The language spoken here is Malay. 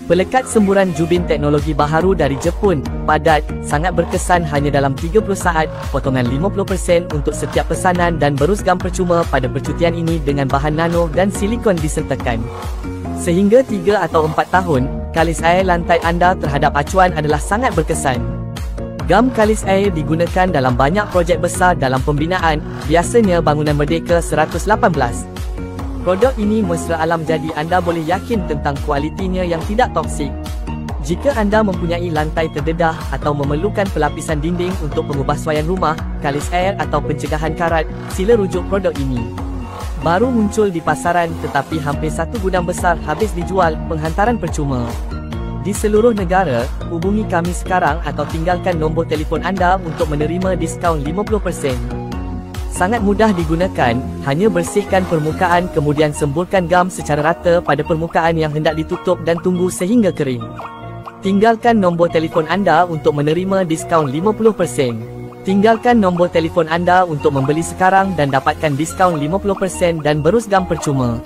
Pelekat semburan jubin teknologi baharu dari Jepun, padat, sangat berkesan hanya dalam 30 saat, potongan 50% untuk setiap pesanan dan berus gam percuma pada percutian ini dengan bahan nano dan silikon disertakan. Sehingga 3 atau 4 tahun, kalis air lantai anda terhadap acuan adalah sangat berkesan. Gam kalis air digunakan dalam banyak projek besar dalam pembinaan, biasanya bangunan Merdeka 118. Produk ini mesra alam jadi anda boleh yakin tentang kualitinya yang tidak toksik. Jika anda mempunyai lantai terdedah atau memerlukan pelapisan dinding untuk pengubahsuaian rumah, kalis air atau pencegahan karat, sila rujuk produk ini. Baru muncul di pasaran tetapi hampir satu gudang besar habis dijual, penghantaran percuma. Di seluruh negara, hubungi kami sekarang atau tinggalkan nombor telefon anda untuk menerima diskaun 50%. Sangat mudah digunakan, hanya bersihkan permukaan kemudian semburkan gam secara rata pada permukaan yang hendak ditutup dan tunggu sehingga kering. Tinggalkan nombor telefon anda untuk menerima diskaun 50%. Tinggalkan nombor telefon anda untuk membeli sekarang dan dapatkan diskaun 50% dan berus gam percuma.